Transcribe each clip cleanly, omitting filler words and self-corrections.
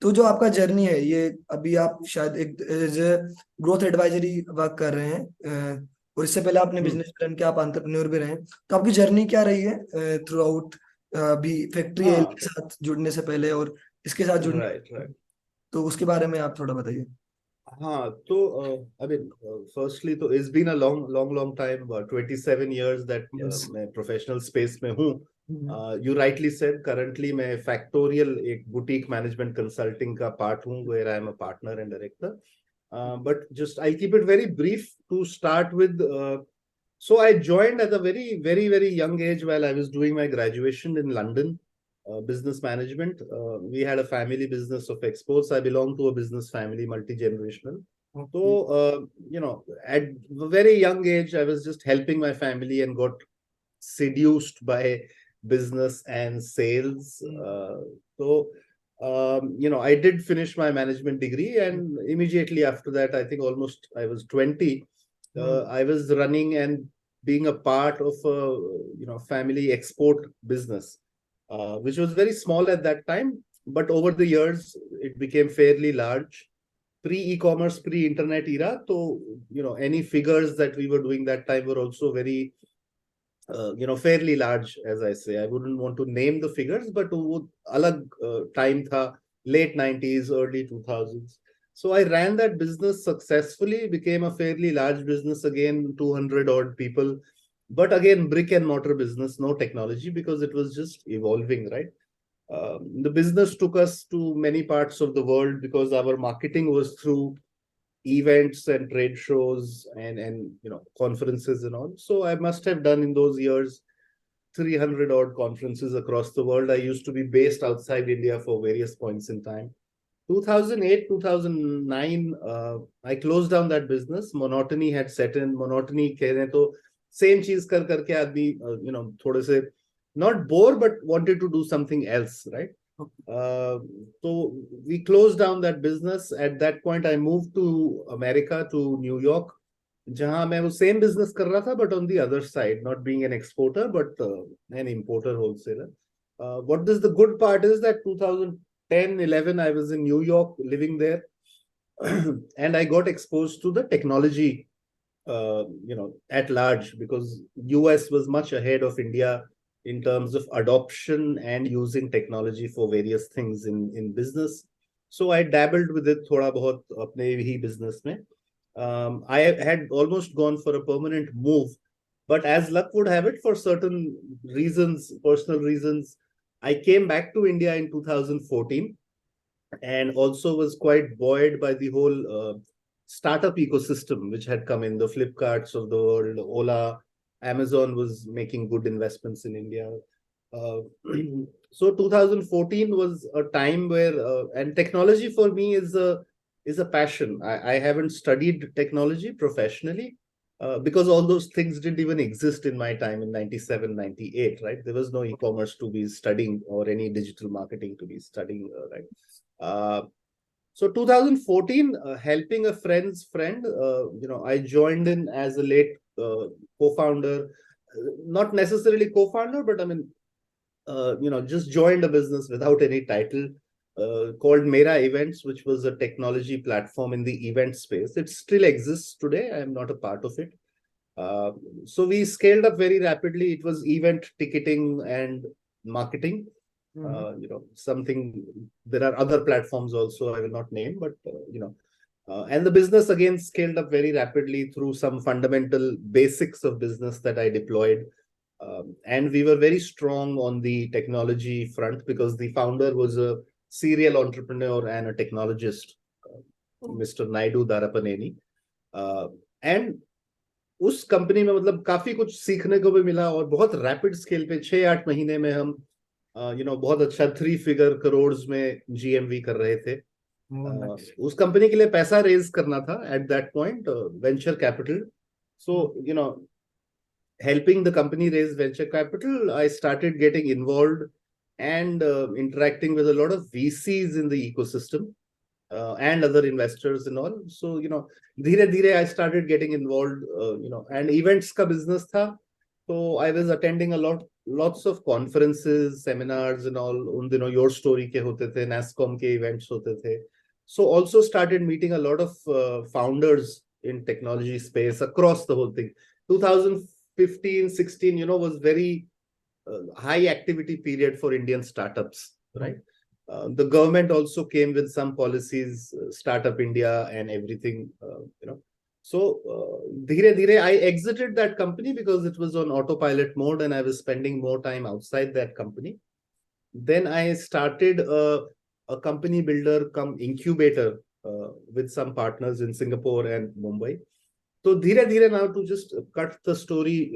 तो जो आपका जर्नी है ये, अभी आप शायद एक एज ग्रोथ एडवाइजरी वर्क कर रहे हैं, और इससे पहले आपने हम्म। बिजनेस रन किया, आप एंटरप्रेन्योर भी रहे हैं। तो आपकी जर्नी क्या रही है थ्रू आउट, अभी फैक्ट्री एल हाँ। के साथ जुड़ने से पहले और इसके साथ जुड़ने, राइट, राइट। तो उसके बारे में आप थोड़ा बताइए। हाँ, तो आई मीन, फर्स्टली तो it's been a long long long time, 27 years that yes. मैं प्रोफेशनल स्पेस में हूँ। यू राइटली सेड, करंटली मैं फैक्टोरियल, एक बुटीक मैनेजमेंट कंसल्टिंग का पार्ट हूँ, where I am a partner and director. But just I'll keep it very brief to start with. So I joined at a very young age while I was doing my graduation in London, business management. We had a family business of exports. I belong to a business family, multi-generational. Okay. So, at a very young age, I was just helping my family and got seduced by business and sales. I did finish my management degree, and immediately after that, I think almost I was 20. I was running and being a part of a family export business, which was very small at that time, but over the years it became fairly large. Pre-e-commerce, pre-internet era, so any figures that we were doing that time were also very fairly large, as I say. I wouldn't want to name the figures, but वो अलग time था, late 90s, early 2000s. So I ran that business successfully, became a fairly large business again, 200 odd people. But again, brick and mortar business, no technology, because it was just evolving, right? The business took us to many parts of the world because our marketing was through events and trade shows and conferences and all. So I must have done in those years 300 odd conferences across the world. I used to be based outside India for various points in time. 2008, 2009, I closed down that business. Monotony had set in. Monotony कह तो same चीज कर करके आदमी थोड़े से not bored but wanted to do something else, right? So we closed down that business. At that point, I moved to America, to New York, जहाँ मैं वो same business कर रहा था, but on the other side, not being an exporter, but an importer wholesaler. What is the good part is that 2010, 11, I was in New York living there, and I got exposed to the technology, at large, because US was much ahead of India in terms of adoption and using technology for various things in business. So I dabbled with it thoda bahut apne hi business mein. I had almost gone for a permanent move, but as luck would have it, for certain reasons, personal reasons, I came back to India in 2014, and also was quite buoyed by the whole startup ecosystem which had come in, the Flipkarts of the world, Ola, Amazon was making good investments in India. Uh, so 2014 was a time where, and technology for me is a passion. I haven't studied technology professionally, because all those things didn't even exist in my time in 97, 98, right? There was no e-commerce to be studying or any digital marketing to be studying, right? Uh, so 2014, helping a friend's friend, I joined in as a late co-founder, not necessarily co-founder, but I mean, just joined a business without any title, called Mera Events, which was a technology platform in the event space. It still exists today. I am not a part of it. Uh, so we scaled up very rapidly. It was event ticketing and marketing. Something, there are other platforms also I will not name, but and the business again scaled up very rapidly through some fundamental basics of business that I deployed. And we were very strong on the technology front because the founder was a serial entrepreneur and a technologist, Mr. Naidu Darapaneni. And उस company में मतलब काफी कुछ सीखने को भी मिला, और बहुत रैपिड स्केल पे 6-8 महीने में हम बहुत अच्छा 3 फिगर करोड़ में जीएमवी कर रहे थे। उस कंपनी के लिए पैसा रेज करना था at that point, venture capital. So helping the company raise venture capital, I started getting involved and interacting with a lot of VCs in the ecosystem, and other investors and all. So, धीरे धीरे I started getting involved, and events का business था. So I was attending a lot lots of conferences, seminars and all. उन दिनों Your Story के होते थे, NASSCOM के events होते थे. So also started meeting a lot of founders in technology space across the whole thing. 2015-16, was very high activity period for Indian startups, right? The government also came with some policies, Startup India and everything, So, dhire dhire, I exited that company because it was on autopilot mode and I was spending more time outside that company. Then I started a company builder come incubator with some partners in Singapore and Mumbai. So, dhire dhire, now to just cut the story,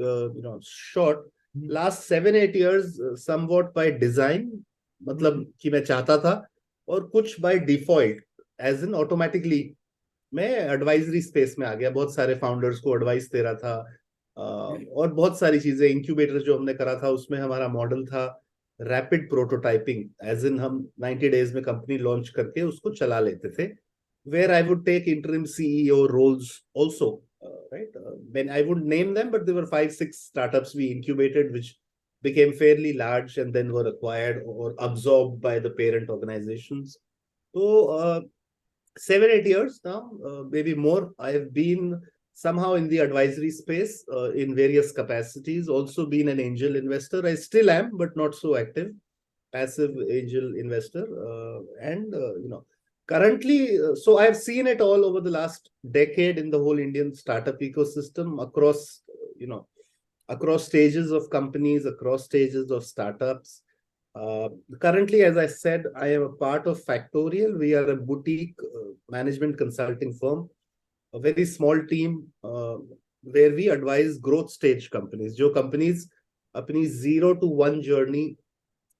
short, last 7-8 years, somewhat by design, मतलब कि मैं चाहता था, और कुछ by default, as in automatically, मैं advisory space में आ गया. बहुत सारे फाउंडर्स को एडवाइस दे रहा था, और बहुत सारी चीजें. इंक्यूबेटर जो हमने करा था उसमें हमारा मॉडल था रैपिड प्रोटोटाइपिंग, एज इन हम 90 डेज में कंपनी लॉन्च करके उसको चला लेते थे, where I would take interim CEO roles also, right? When I would name them, but there were 5-6 startups we incubated which became fairly large and then were acquired or absorbed by the parent organizations. So 7-8 years now, maybe more, I have been somehow in the advisory space in various capacities. Also been an angel investor. I still am, but not so active. Passive angel investor, and currently, so I've seen it all over the last decade in the whole Indian startup ecosystem across, across stages of companies, across stages of startups. Currently, as I said, I am a part of Factoryal. We are a boutique management consulting firm, a very small team where we advise growth stage companies. जो companies अपनी 0 to 1 journey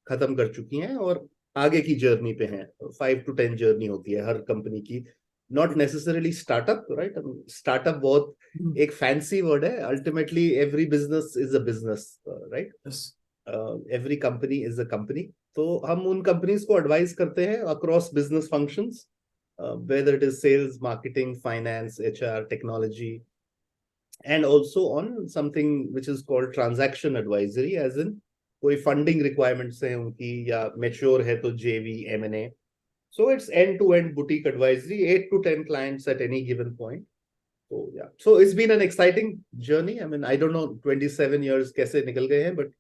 खत्म कर चुकी हैं और आगे की journey पे हैं. 5 to 10 जर्नी होती है हर कंपनी की. Not necessarily startup, right? Startup बहुत एक fancy word है. Ultimately, every business is a business, right? Yes. Every company is a company. तो हम उन companies को advise करते हैं across business functions, whether it is sales, marketing, finance, HR, technology, and also on something which is called transaction advisory, as in कोई funding requirements हैं उनकी, या मैच्योर है तो जेवी, M&A. So it's end-to-end boutique advisory, 8 to 10 clients at any given point. So yeah, so it's been an exciting journey. I mean, I don't know 27 years कैसे निकल गए हैं, but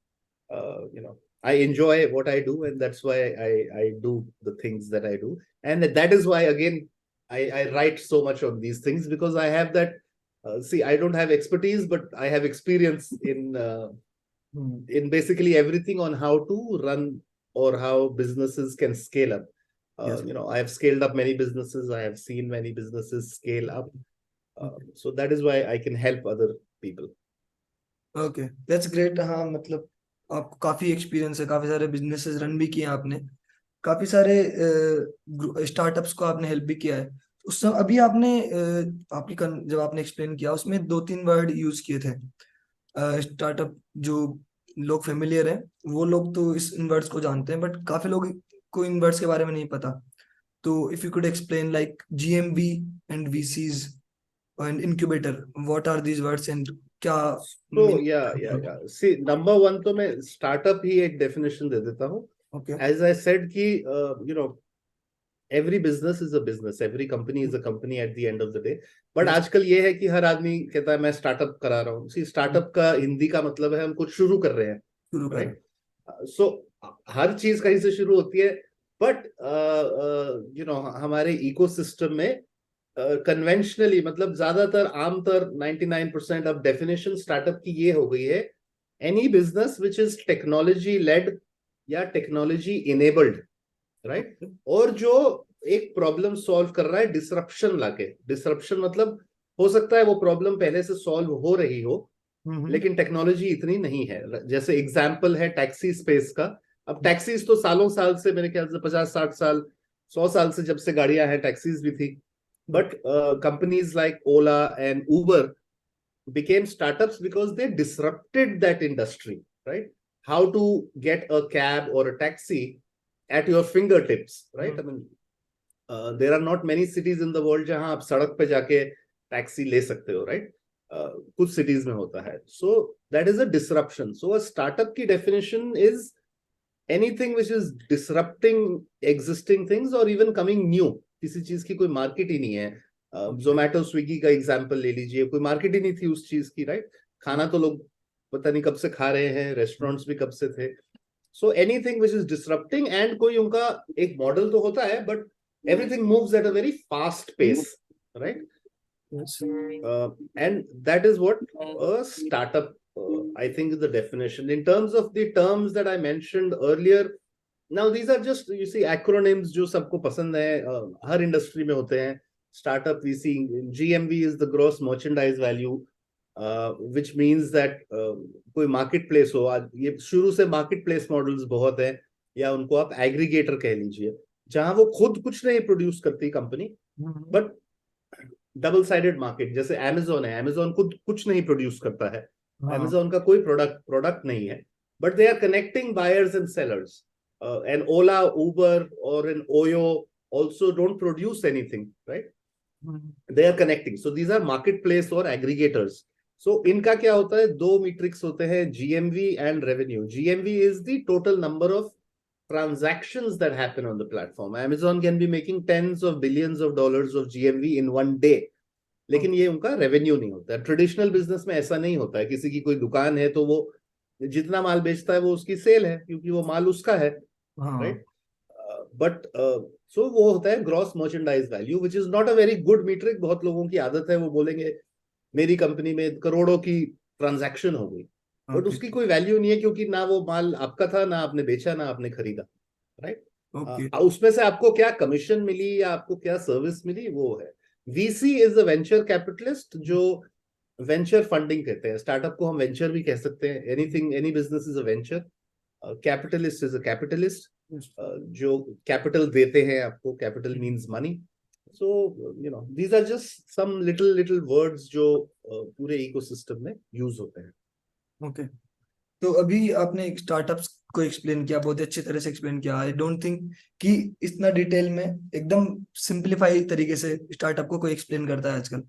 I enjoy what I do, and that's why I do the things that I do, and that is why again I write so much on these things, because I have that. See, I don't have expertise, but I have experience in basically everything on how to run or how businesses can scale up. Yes. I have scaled up many businesses. I have seen many businesses scale up. So that is why I can help other people. Okay, that's great. हाँ, मतलब आपको काफी experience है, काफी सारे businesses run भी किए आपने, काफी सारे स्टार्टअप्स को आपने हेल्प भी किया है. उस समय अभी आपने जब आपने एक्सप्लेन किया उसमें 2-3 वर्ड यूज किए थे. स्टार्टअप जो लोग फेमिलियर हैं वो लोग तो इन वर्ड्स को जानते हैं, बट काफी लोग को इन वर्ड्स के बारे में नहीं पता. तो if you could explain like GMV and VCs and incubator, what are these words and क्या. So yeah. See, number one तो मैं startup ही एक definition दे देता हूँ. Okay. As I said कि every business is a business, every company is a company at the end of the day. But आजकल ये है कि हर आदमी कहता है मैं स्टार्टअप करा रहा हूँ. See, startup का हिंदी का मतलब है हम कुछ शुरू कर रहे हैं, right? So हर चीज कहीं से शुरू होती है, but हमारे इकोसिस्टम में कन्वेंशनली मतलब ज्यादातर आमतौर 99% अब डेफिनेशन स्टार्टअप की ये हो गई है, any business which is technology led या टेक्नोलॉजी इनेबल्ड, राइट? और जो एक प्रॉब्लम सॉल्व कर रहा है डिसरप्शन लाके. डिसरप्शन मतलब हो सकता है वो प्रॉब्लम पहले से सॉल्व हो रही हो, लेकिन टेक्नोलॉजी इतनी नहीं है. जैसे एग्जाम्पल है टैक्सी स्पेस का. अब टैक्सीज तो सालों साल से, मेरे ख्याल से 50-60 साल 100 साल से जब से गाड़ियां हैं टैक्सीज भी थी. But companies like Ola and Uber became startups because they disrupted that industry, right? How to get a cab or a taxi at your fingertips, right? I mean, there are not many cities in the world जहां आप सड़क पे जाके taxi ले सकते हो, right? कुछ cities में होता है. So that is a disruption. So a startup की definition is anything which is disrupting existing things और इवन कमिंग न्यू. किसी चीज की कोई मार्केट ही नहीं है. जोमेटो स्विगी का एग्जाम्पल ले लीजिए, कोई मार्केट ही नहीं थी उस चीज की, राइट? खाना तो लोग पता नहीं कब से खा रहे हैं, रेस्टोरेंट्स भी कब से थे. So anything which is disrupting, and कोई उनका एक मॉडल तो होता है, but everything moves at a very fast pace, right? And that is what a startup, I think, is the definition. In terms of the terms that I mentioned earlier, now these are just, you see, acronyms जो सबको पसंद है, हर industry में होते हैं. Startup, we see GMV is the gross merchandise value, which means that कोई market place हो, आज ये शुरू से मार्केट प्लेस मॉडल्स बहुत है, या उनको आप एग्रीगेटर कह लीजिए, जहां वो खुद कुछ नहीं प्रोड्यूस करती company, but double sided market. जैसे अमेजोन है, अमेजोन खुद कुछ नहीं प्रोड्यूस करता है, अमेजोन का कोई प्रोडक्ट नहीं है, but they are connecting buyers and sellers. An Ola, Uber और an Oyo also don't produce anything, right? They are connecting. So these are marketplace or aggregators. So इनका क्या होता है, दो metrics होते हैं, GMV and revenue. GMV is the total number of transactions that happen on the platform. Amazon can be making tens of billions of dollars of GMV in one day, लेकिन ये उनका रेवेन्यू नहीं होता है. Traditional business में ऐसा नहीं होता है. किसी की कोई दुकान है तो वो जितना माल बेचता है वो उसकी सेल है, क्योंकि वो माल उसका है, राइट? बट सो वो होता है gross merchandise value, which is not a very good metric. बहुत लोगों की आदत है, वो बोलेंगे मेरी कंपनी में करोड़ों की ट्रांजैक्शन हो गई, बट उसकी कोई वैल्यू नहीं है, क्योंकि ना वो माल आपका था, ना आपने बेचा, ना आपने खरीदा, राइट? उसमें से आपको क्या कमीशन मिली या आपको क्या सर्विस मिली, वो है. VC is a venture capitalist, जो वेंचर फंडिंग कहते हैं. स्टार्टअप को हम वेंचर भी कह सकते हैं. Anything, any business is a venture. Capitalist is a capitalist, जो कैपिटल देते हैं आपको. Capital means money. So you know, these are just some little words जो पूरे इकोसिस्टम में यूज होते हैं. ओके. तो अभी आपने स्टार्टअप्स को एक्सप्लेन किया, बहुत अच्छी तरह से एक्सप्लेन किया. आई डोंट थिंक कि इतना डिटेल में एकदम सिंपलीफाई तरीके से स्टार्टअप को कोई एक्सप्लेन करता है आजकल.